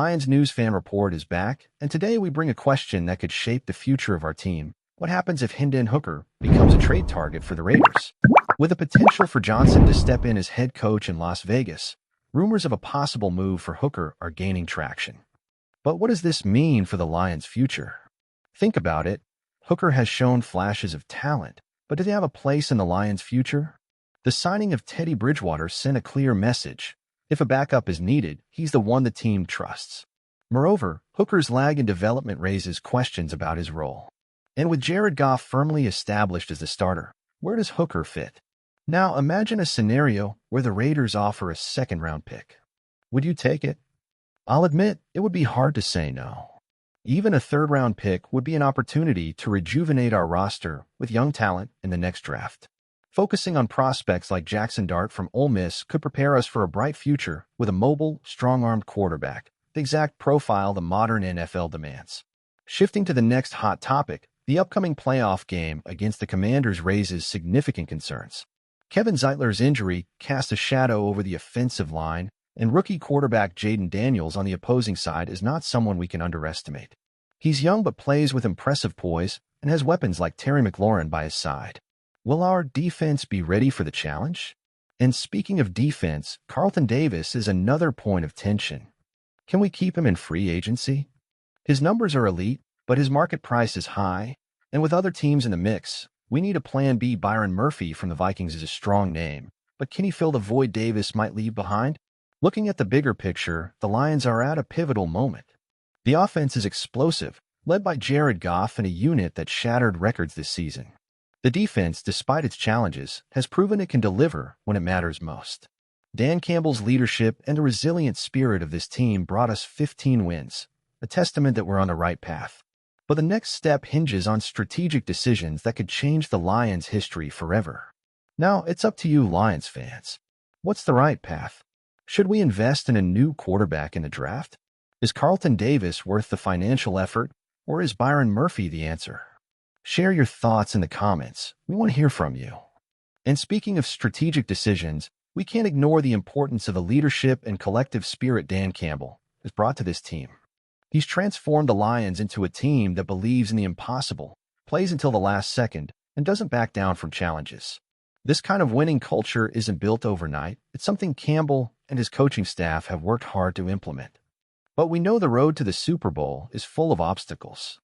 Lions News Fan Report is back, and today we bring a question that could shape the future of our team. What happens if Hendon Hooker becomes a trade target for the Raiders? With the potential for Johnson to step in as head coach in Las Vegas, rumors of a possible move for Hooker are gaining traction. But what does this mean for the Lions' future? Think about it. Hooker has shown flashes of talent, but does he have a place in the Lions' future? The signing of Teddy Bridgewater sent a clear message. If a backup is needed, he's the one the team trusts. Moreover, Hooker's lag in development raises questions about his role. And with Jared Goff firmly established as the starter, where does Hooker fit? Now imagine a scenario where the Raiders offer a second-round pick. Would you take it? I'll admit, it would be hard to say no. Even a third-round pick would be an opportunity to rejuvenate our roster with young talent in the next draft. Focusing on prospects like Jackson Dart from Ole Miss could prepare us for a bright future with a mobile, strong-armed quarterback, the exact profile the modern NFL demands. Shifting to the next hot topic, the upcoming playoff game against the Commanders raises significant concerns. Kevin Zeitler's injury casts a shadow over the offensive line, and rookie quarterback Jaden Daniels on the opposing side is not someone we can underestimate. He's young but plays with impressive poise and has weapons like Terry McLaurin by his side. Will our defense be ready for the challenge? And speaking of defense, Carlton Davis is another point of tension. Can we keep him in free agency? His numbers are elite, but his market price is high, and with other teams in the mix, we need a plan B. Byron Murphy from the Vikings is a strong name, but can he fill the void Davis might leave behind? Looking at the bigger picture, the Lions are at a pivotal moment. The offense is explosive, led by Jared Goff and a unit that shattered records this season. The defense, despite its challenges, has proven it can deliver when it matters most. Dan Campbell's leadership and the resilient spirit of this team brought us 15 wins, a testament that we're on the right path. But the next step hinges on strategic decisions that could change the Lions' history forever. Now, it's up to you, Lions fans. What's the right path? Should we invest in a new quarterback in the draft? Is Carlton Davis worth the financial effort, or is Byron Murphy the answer? Share your thoughts in the comments. We want to hear from you. And speaking of strategic decisions, we can't ignore the importance of the leadership and collective spirit Dan Campbell has brought to this team. He's transformed the Lions into a team that believes in the impossible, plays until the last second, and doesn't back down from challenges. This kind of winning culture isn't built overnight. It's something Campbell and his coaching staff have worked hard to implement. But we know the road to the Super Bowl is full of obstacles.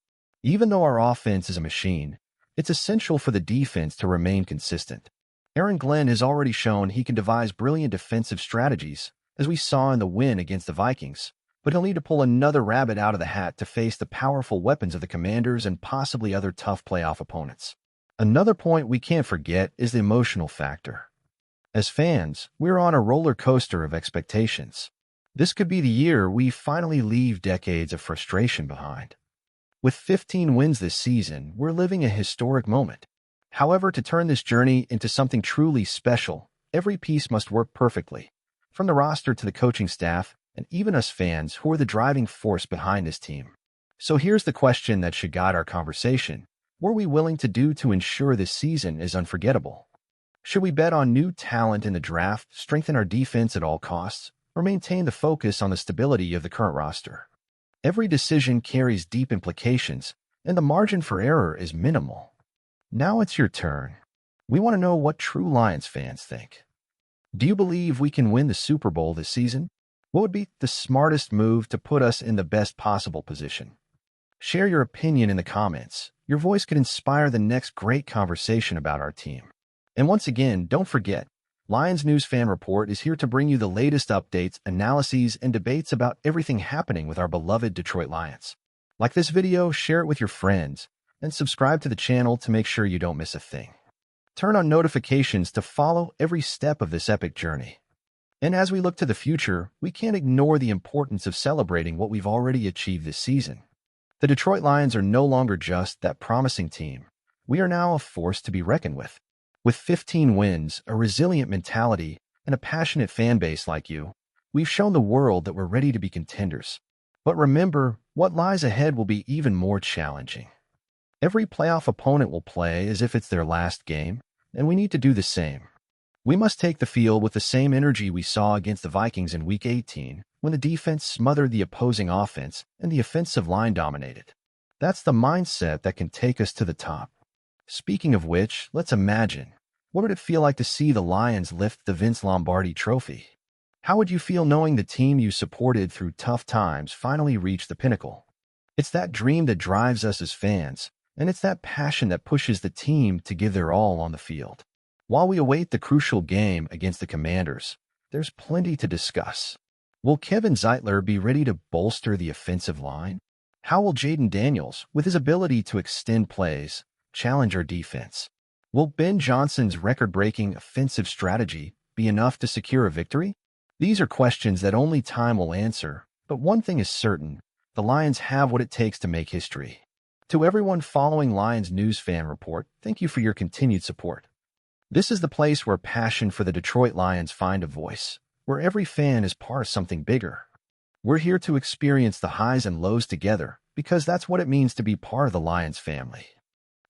Even though our offense is a machine, it's essential for the defense to remain consistent. Aaron Glenn has already shown he can devise brilliant defensive strategies, as we saw in the win against the Vikings, but he'll need to pull another rabbit out of the hat to face the powerful weapons of the Commanders and possibly other tough playoff opponents. Another point we can't forget is the emotional factor. As fans, we're on a roller coaster of expectations. This could be the year we finally leave decades of frustration behind. With 15 wins this season, we're living a historic moment. However, to turn this journey into something truly special, every piece must work perfectly, from the roster to the coaching staff, and even us fans who are the driving force behind this team. So here's the question that should guide our conversation. What are we willing to do to ensure this season is unforgettable? Should we bet on new talent in the draft, strengthen our defense at all costs, or maintain the focus on the stability of the current roster? Every decision carries deep implications, and the margin for error is minimal. Now it's your turn. We want to know what true Lions fans think. Do you believe we can win the Super Bowl this season? What would be the smartest move to put us in the best possible position? Share your opinion in the comments. Your voice could inspire the next great conversation about our team. And once again, don't forget, Lions News Fan Report is here to bring you the latest updates, analyses, and debates about everything happening with our beloved Detroit Lions. Like this video, share it with your friends, and subscribe to the channel to make sure you don't miss a thing. Turn on notifications to follow every step of this epic journey. And as we look to the future, we can't ignore the importance of celebrating what we've already achieved this season. The Detroit Lions are no longer just that promising team. We are now a force to be reckoned with. With 15 wins, a resilient mentality, and a passionate fan base like you, we've shown the world that we're ready to be contenders. But remember, what lies ahead will be even more challenging. Every playoff opponent will play as if it's their last game, and we need to do the same. We must take the field with the same energy we saw against the Vikings in Week 18, when the defense smothered the opposing offense and the offensive line dominated. That's the mindset that can take us to the top. Speaking of which, let's imagine. What would it feel like to see the Lions lift the Vince Lombardi trophy? How would you feel knowing the team you supported through tough times finally reached the pinnacle? It's that dream that drives us as fans, and it's that passion that pushes the team to give their all on the field. While we await the crucial game against the Commanders, there's plenty to discuss. Will Kevin Zeitler be ready to bolster the offensive line? How will Jaden Daniels, with his ability to extend plays, challenge our defense? Will Ben Johnson's record-breaking offensive strategy be enough to secure a victory? These are questions that only time will answer, but one thing is certain: the Lions have what it takes to make history. To everyone following Lions News Fan Report, thank you for your continued support. This is the place where passion for the Detroit Lions find a voice, where every fan is part of something bigger. We're here to experience the highs and lows together, because that's what it means to be part of the Lions family.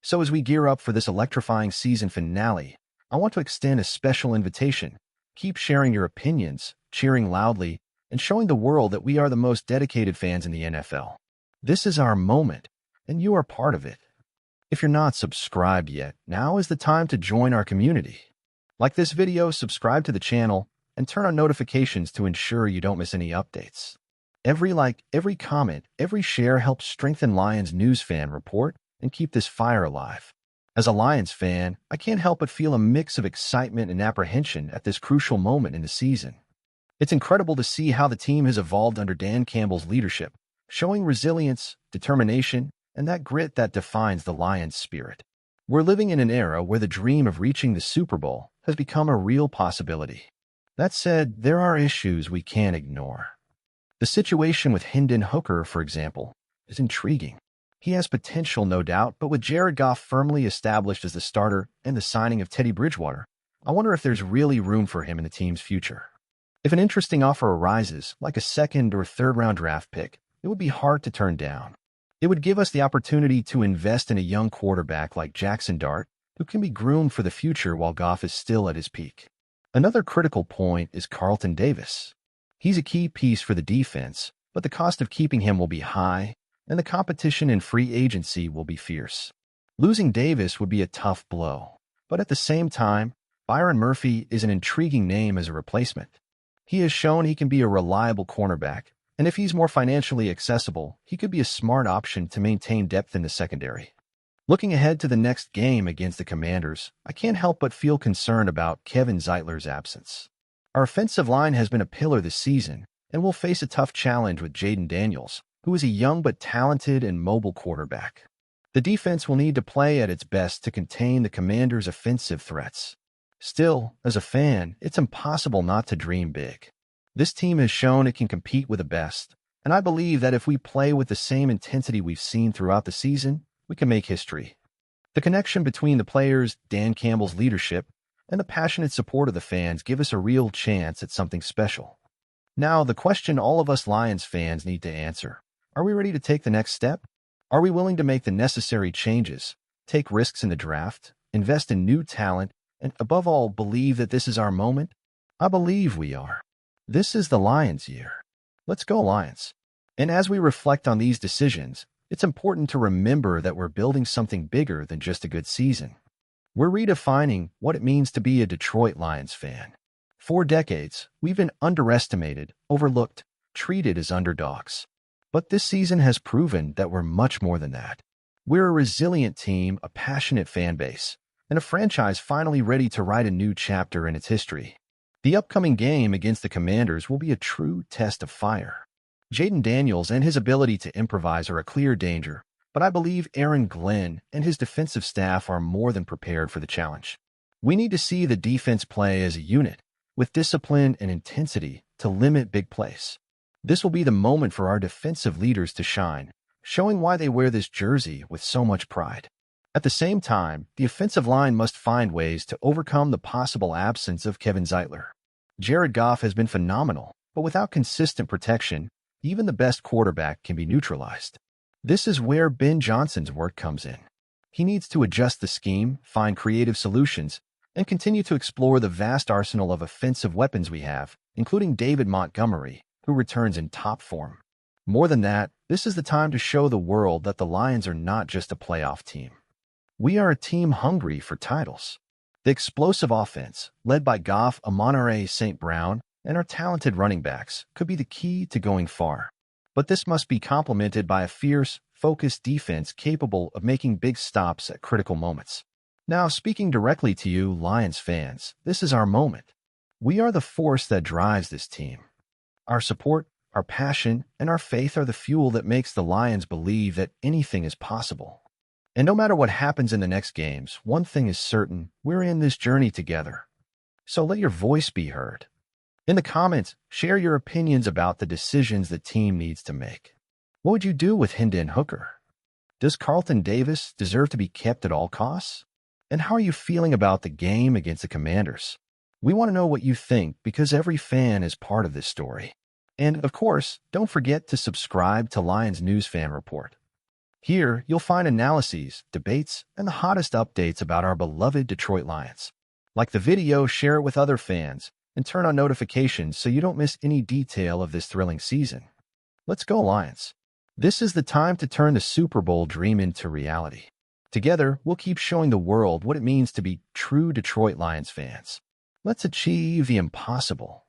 So as we gear up for this electrifying season finale, I want to extend a special invitation. Keep sharing your opinions, cheering loudly, and showing the world that we are the most dedicated fans in the NFL. This is our moment, and you are part of it. If you're not subscribed yet, now is the time to join our community. Like this video, subscribe to the channel, and turn on notifications to ensure you don't miss any updates. Every like, every comment, every share helps strengthen Lions News Fan Report and keep this fire alive. As a Lions fan, I can't help but feel a mix of excitement and apprehension at this crucial moment in the season. It's incredible to see how the team has evolved under Dan Campbell's leadership, showing resilience, determination, and that grit that defines the Lions' spirit. We're living in an era where the dream of reaching the Super Bowl has become a real possibility. That said, there are issues we can't ignore. The situation with Hendon Hooker, for example, is intriguing. He has potential, no doubt, but with Jared Goff firmly established as the starter and the signing of Teddy Bridgewater, I wonder if there's really room for him in the team's future. If an interesting offer arises, like a second or third-round draft pick, it would be hard to turn down. It would give us the opportunity to invest in a young quarterback like Jackson Dart, who can be groomed for the future while Goff is still at his peak. Another critical point is Carlton Davis. He's a key piece for the defense, but the cost of keeping him will be high, and the competition in free agency will be fierce. Losing Davis would be a tough blow, but at the same time, Byron Murphy is an intriguing name as a replacement. He has shown he can be a reliable cornerback, and if he's more financially accessible, he could be a smart option to maintain depth in the secondary. Looking ahead to the next game against the Commanders, I can't help but feel concerned about Kevin Zeitler's absence. Our offensive line has been a pillar this season, and will face a tough challenge with Jaden Daniels, who is a young but talented and mobile quarterback. The defense will need to play at its best to contain the Commanders' offensive threats. Still, as a fan, it's impossible not to dream big. This team has shown it can compete with the best, and I believe that if we play with the same intensity we've seen throughout the season, we can make history. The connection between the players, Dan Campbell's leadership, and the passionate support of the fans give us a real chance at something special. Now, the question all of us Lions fans need to answer: are we ready to take the next step? Are we willing to make the necessary changes, take risks in the draft, invest in new talent, and above all, believe that this is our moment? I believe we are. This is the Lions' year. Let's go, Lions. And as we reflect on these decisions, it's important to remember that we're building something bigger than just a good season. We're redefining what it means to be a Detroit Lions fan. For decades, we've been underestimated, overlooked, treated as underdogs. But this season has proven that we're much more than that. We're a resilient team, a passionate fan base, and a franchise finally ready to write a new chapter in its history. The upcoming game against the Commanders will be a true test of fire. Jaden Daniels and his ability to improvise are a clear danger, but I believe Aaron Glenn and his defensive staff are more than prepared for the challenge. We need to see the defense play as a unit, with discipline and intensity to limit big plays. This will be the moment for our defensive leaders to shine, showing why they wear this jersey with so much pride. At the same time, the offensive line must find ways to overcome the possible absence of Kevin Zeitler. Jared Goff has been phenomenal, but without consistent protection, even the best quarterback can be neutralized. This is where Ben Johnson's work comes in. He needs to adjust the scheme, find creative solutions, and continue to explore the vast arsenal of offensive weapons we have, including David Montgomery, who returns in top form. More than that, this is the time to show the world that the Lions are not just a playoff team. We are a team hungry for titles. The explosive offense, led by Goff, Amon-Ra St. Brown, and our talented running backs, could be the key to going far. But this must be complemented by a fierce, focused defense capable of making big stops at critical moments. Now, speaking directly to you, Lions fans, this is our moment. We are the force that drives this team. Our support, our passion, and our faith are the fuel that makes the Lions believe that anything is possible. And no matter what happens in the next games, one thing is certain, we're in this journey together. So let your voice be heard. In the comments, share your opinions about the decisions the team needs to make. What would you do with Hendon Hooker? Does Carlton Davis deserve to be kept at all costs? And how are you feeling about the game against the Commanders? We want to know what you think because every fan is part of this story. And, of course, don't forget to subscribe to Lions News Fan Report. Here, you'll find analyses, debates, and the hottest updates about our beloved Detroit Lions. Like the video, share it with other fans, and turn on notifications so you don't miss any detail of this thrilling season. Let's go, Lions. This is the time to turn the Super Bowl dream into reality. Together, we'll keep showing the world what it means to be true Detroit Lions fans. Let's achieve the impossible.